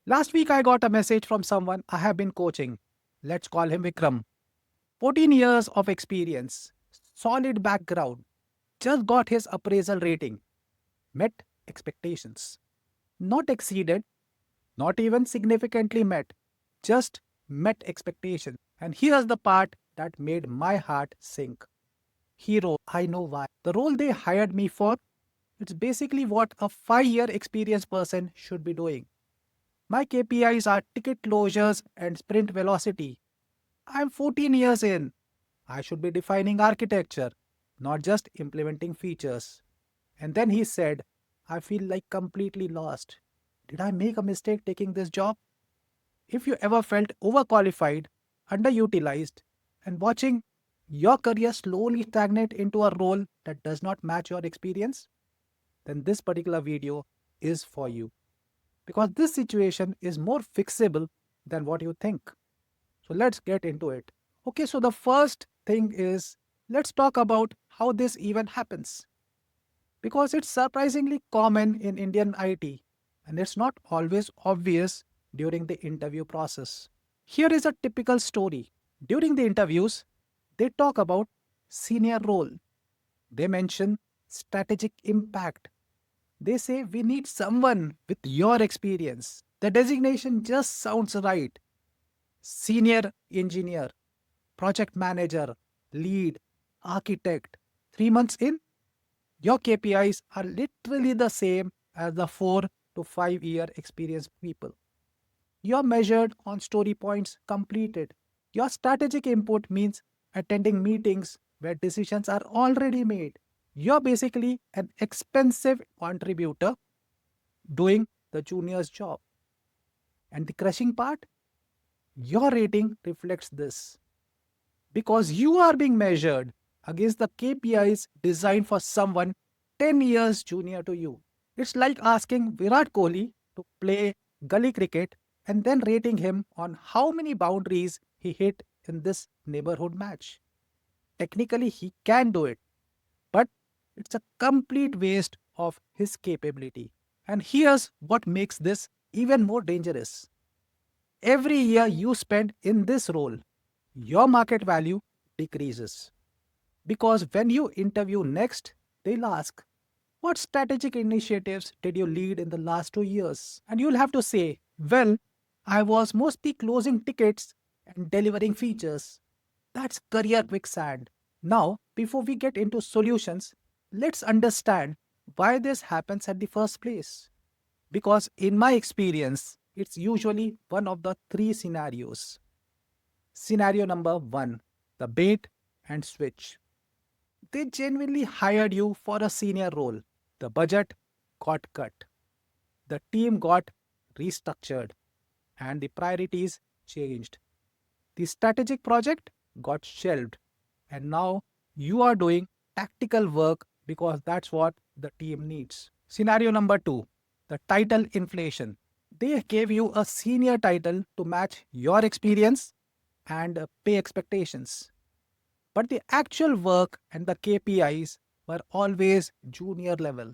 Last week, I got a message from someone I have been coaching. Let's call him Vikram. 14 years of experience, solid background, just got his appraisal rating, met expectations. Not exceeded, not even significantly met, just met expectations. And here's the part that made my heart sink. Hero, I know why. The role they hired me for, it's basically what a 5-year experienced person should be doing. My KPIs are ticket closures and sprint velocity. I'm 14 years in. I should be defining architecture, not just implementing features. And then he said, I feel like completely lost. Did I make a mistake taking this job? If you ever felt overqualified, underutilized, and watching your career slowly stagnate into a role that does not match your experience, then this particular video is for you. Because this situation is more fixable than what you think. So let's get into it. Okay, so the first thing is let's talk about how this even happens. Because it's surprisingly common in Indian IT and it's not always obvious during the interview process. Here is a typical story. During the interviews, they talk about senior role. They mention strategic impact. They say we need someone with your experience. The designation just sounds right. Senior engineer, project manager, lead, architect. 3 months in, your KPIs are literally the same as the 4 to 5 year experienced people. You're measured on story points completed. Your strategic input means attending meetings where decisions are already made. You're basically an expensive contributor doing the junior's job. And the crushing part? Your rating reflects this because you are being measured against the KPIs designed for someone 10 years junior to you. It's like asking Virat Kohli to play gully cricket and then rating him on how many boundaries he hit in this neighborhood match. Technically, he can do it, but it's a complete waste of his capability. And here's what makes this even more dangerous. Every year you spend in this role, your market value decreases. Because when you interview next, they'll ask, what strategic initiatives did you lead in the last 2 years? And you'll have to say, well, I was mostly closing tickets and delivering features. That's career quicksand. Now, before we get into solutions, let's understand why this happens at the first place. Because in my experience, it's usually one of the three scenarios. Scenario number one, the bait and switch. They genuinely hired you for a senior role. The budget got cut, the team got restructured, and the priorities changed. The strategic project got shelved, and now you are doing tactical work because that's what the team needs. Scenario number two, the title inflation. They gave you a senior title to match your experience and pay expectations. But the actual work and the KPIs were always junior level.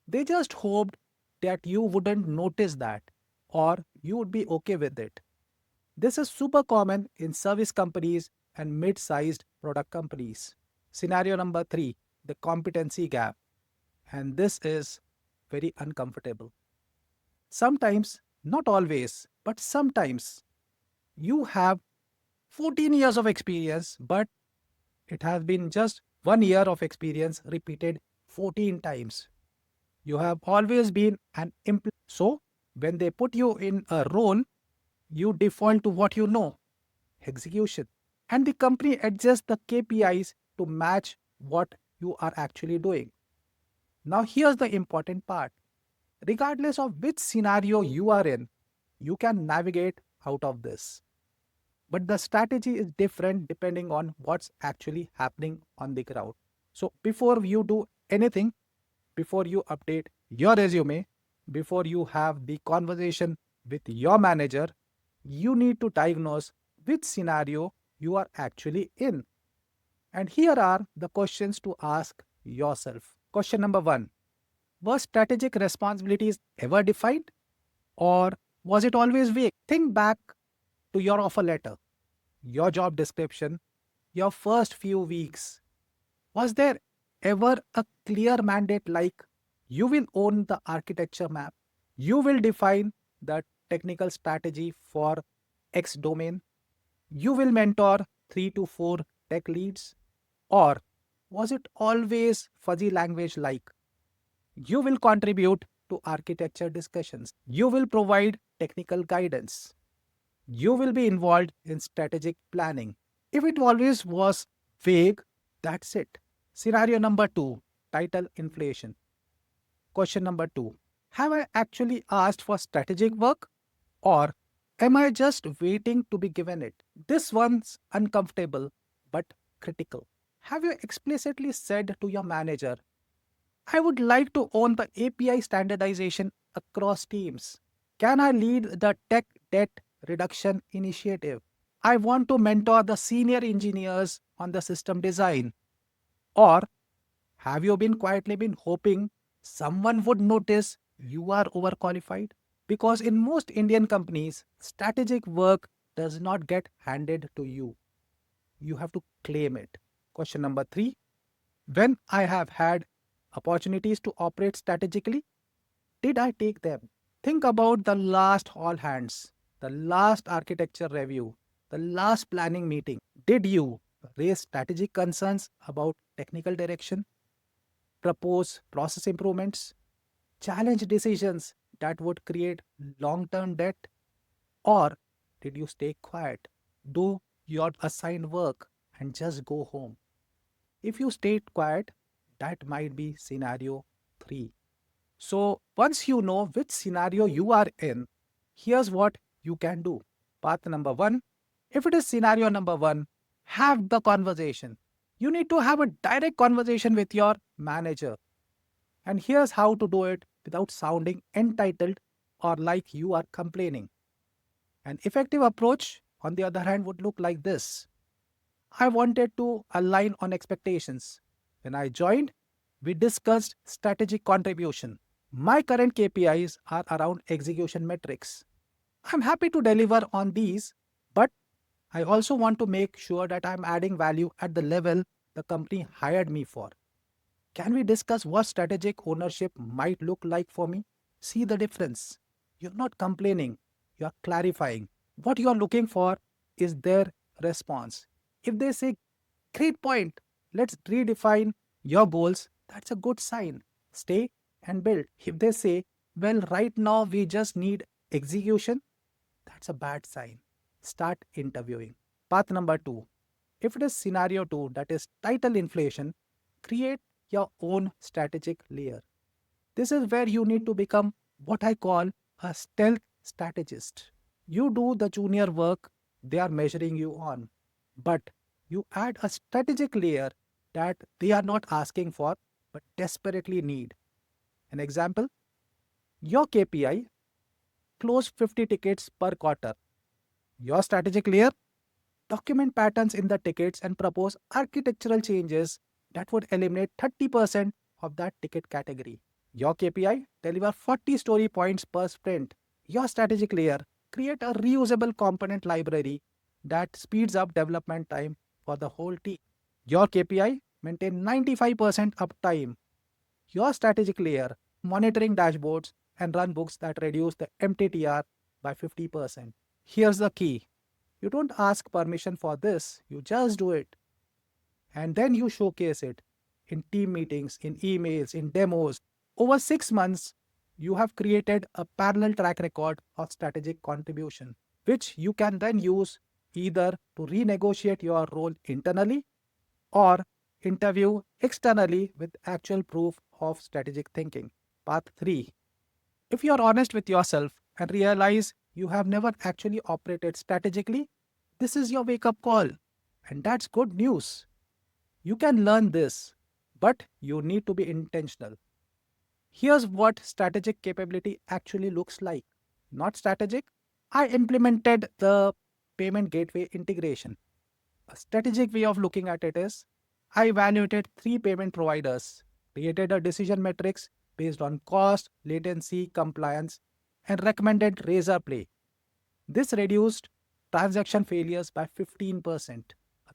They just hoped that you wouldn't notice that or you would be okay with it. This is super common in service companies and mid sized product companies. Scenario number three, the competency gap. And this is very uncomfortable. Sometimes, not always, but sometimes, you have 14 years of experience, but it has been just 1 year of experience repeated 14 times. You have always been an employee. So, when they put you in a role, you default to what you know, execution. And the company adjusts the KPIs to match what you are actually doing. Now, here's the important part. Regardless of which scenario you are in, you can navigate out of this. But the strategy is different depending on what's actually happening on the ground. So, before you do anything, before you update your resume, before you have the conversation with your manager, you need to diagnose which scenario you are actually in. And here are the questions to ask yourself. Question number one, were strategic responsibilities ever defined? Or Was it always vague? Think back to your offer letter, your job description, your first few weeks. Was there ever a clear mandate like you will own the architecture map? You will define the technical strategy for X domain? You will mentor 3 to 4 tech leads? Or was it always fuzzy language like you will contribute to architecture discussions? You will provide technical guidance. You will be involved in strategic planning. If it always was vague, that's it. Scenario number two, title inflation. Question number two, have I actually asked for strategic work or am I just waiting to be given it? This one's uncomfortable but critical. Have you explicitly said to your manager, I would like to own the API standardization across teams? Can I lead the tech debt reduction initiative? I want to mentor the senior engineers on the system design. Or have you been quietly been hoping someone would notice you are overqualified? Because in most Indian companies, strategic work does not get handed to you. You have to claim it. Question number three, when I have had opportunities to operate strategically, did I take them? Think about the last all hands, the last architecture review, the last planning meeting. Did you raise strategic concerns about technical direction, propose process improvements, challenge decisions that would create long term debt? Or did you stay quiet, do your assigned work, and just go home? If you stayed quiet, that might be scenario 3. So, once you know which scenario you are in, here's what you can do. Path number 1, if it is scenario number 1, have the conversation. You need to have a direct conversation with your manager. And here's how to do it without sounding entitled or like you are complaining. An effective approach, on the other hand, would look like this. I wanted to align on expectations. When I joined, we discussed strategic contribution. My current KPIs are around execution metrics. I'm happy to deliver on these, but I also want to make sure that I'm adding value at the level the company hired me for. Can we discuss what strategic ownership might look like for me? See the difference. You're not complaining, you're clarifying. What you're looking for is their response. If they say, great point, let's redefine your goals, that's a good sign. Stay and build. If they say, well, right now we just need execution, that's a bad sign. Start interviewing. Path number 2. If it is scenario 2, that is title inflation, create your own strategic layer. This is where you need to become what I call a stealth strategist. You do the junior work they are measuring you on, but you add a strategic layer that they are not asking for but desperately need. An example, your KPI, close 50 tickets per quarter. Your strategic layer, document patterns in the tickets and propose architectural changes that would eliminate 30% of that ticket category. Your KPI, deliver 40 story points per sprint. Your strategic layer, create a reusable component library that speeds up development time for the whole team. Your KPI, maintain 95% uptime. Your strategic layer, monitoring dashboards and run books that reduce the MTTR by 50%. Here's the key. You don't ask permission for this, you just do it. And then you showcase it in team meetings, in emails, in demos. Over 6 months, you have created a parallel track record of strategic contribution, which you can then use either to renegotiate your role internally or interview externally with actual proof of strategic thinking. Path 3. If you are honest with yourself and realize you have never actually operated strategically, this is your wake up call. And that's good news. You can learn this, but you need to be intentional. Here's what strategic capability actually looks like. Not strategic. I implemented the payment gateway integration. A strategic way of looking at it is I evaluated 3 payment providers, created a decision matrix based on cost, latency, compliance, and recommended razor play. This reduced transaction failures by 15%.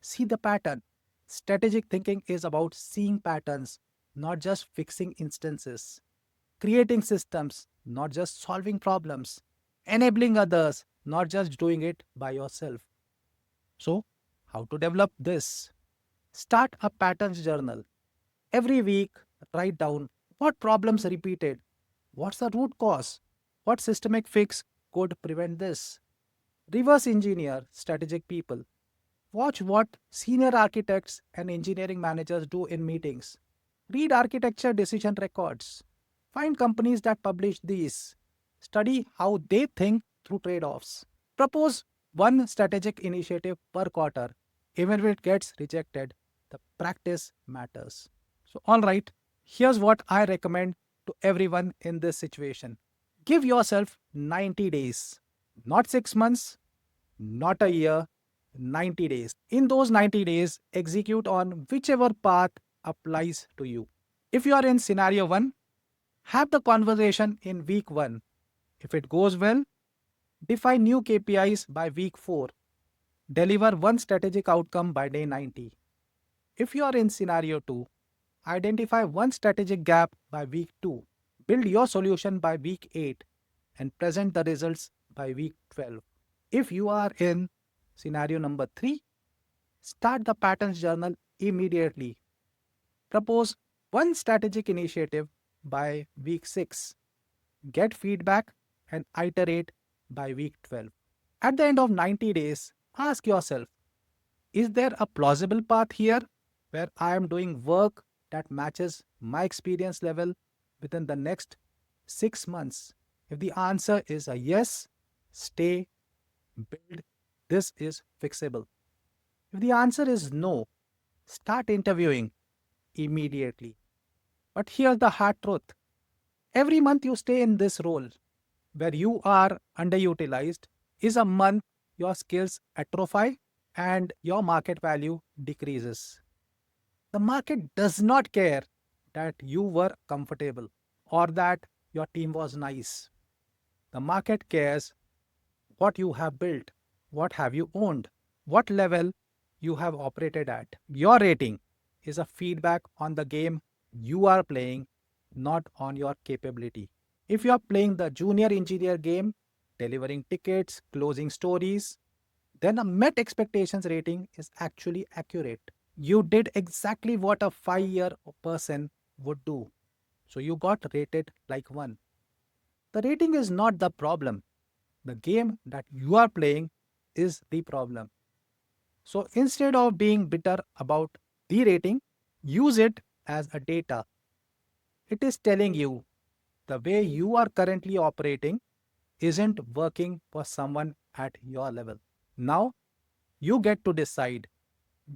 See the pattern. Strategic thinking is about seeing patterns, not just fixing instances, creating systems, not just solving problems, enabling others, not just doing it by yourself. So, how to develop this? Start a patterns journal. Every week, write down what problems repeated, what's the root cause, what systemic fix could prevent this. Reverse engineer strategic people. Watch what senior architects and engineering managers do in meetings. Read architecture decision records. Find companies that publish these. Study how they think through trade offs. Propose one strategic initiative per quarter. Even if it gets rejected, the practice matters. So, all right, here's what I recommend to everyone in this situation. Give yourself 90 days, not 6 months, not a year, 90 days. In those 90 days, execute on whichever path applies to you. If you are in scenario 1, have the conversation in week 1. If it goes well, define new KPIs by week 4. Deliver one strategic outcome by day 90. If you are in scenario 2, identify one strategic gap by week 2. Build your solution by week 8 and present the results by week 12. If you are in scenario number 3, start the patterns journal immediately. Propose one strategic initiative by week 6. Get feedback and iterate by week 12. At the end of 90 days, ask yourself, is there a plausible path here where I am doing work that matches my experience level within the next 6 months? If the answer is a yes, stay, build. This is fixable. If the answer is no, start interviewing immediately. But here's the hard truth. Every month you stay in this role where you are underutilized is a month your skills atrophy and your market value decreases. The market does not care that you were comfortable or that your team was nice. The market cares what you have built, what have you owned, what level you have operated at. Your rating is a feedback on the game you are playing, not on your capability. If you are playing the junior engineer game, delivering tickets, closing stories, then a met expectations rating is actually accurate. You did exactly what a 5-year person would do. So you got rated like one. The rating is not the problem. The game that you are playing is the problem. So instead of being bitter about the rating, use it as a data. It is telling you the way you are currently operating isn't working for someone at your level. Now you get to decide,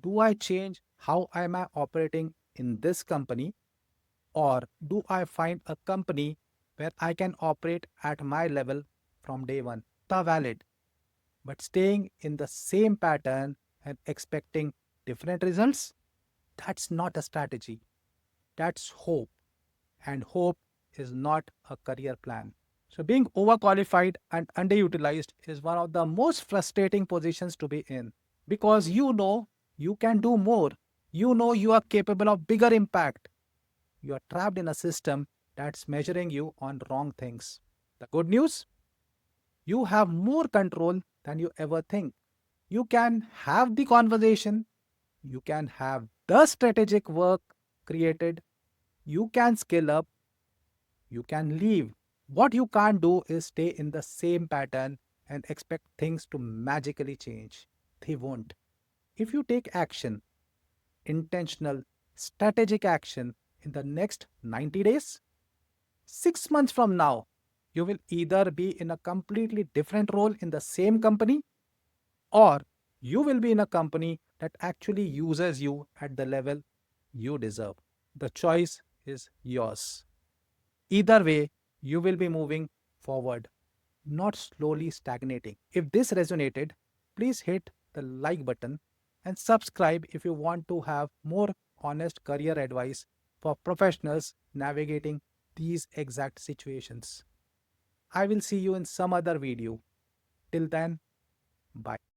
do I change how am I operating in this company, or do I find a company where I can operate at my level from day one? The valid. But staying in the same pattern and expecting different results, that's not a strategy. That's hope. And hope is not a career plan. So, being overqualified and underutilized is one of the most frustrating positions to be in because you know you can do more. You know you are capable of bigger impact. You are trapped in a system that's measuring you on wrong things. The good news, you have more control than you ever think. You can have the conversation, you can have the strategic work created, you can skill up, you can leave. What you can't do is stay in the same pattern and expect things to magically change. They won't. If you take action, intentional, strategic action in the next 90 days, 6 months from now, you will either be in a completely different role in the same company, or you will be in a company that actually uses you at the level you deserve. The choice is yours. Either way, you will be moving forward, not slowly stagnating. If this resonated, please hit the like button and subscribe if you want to have more honest career advice for professionals navigating these exact situations. I will see you in some other video. Till then, bye.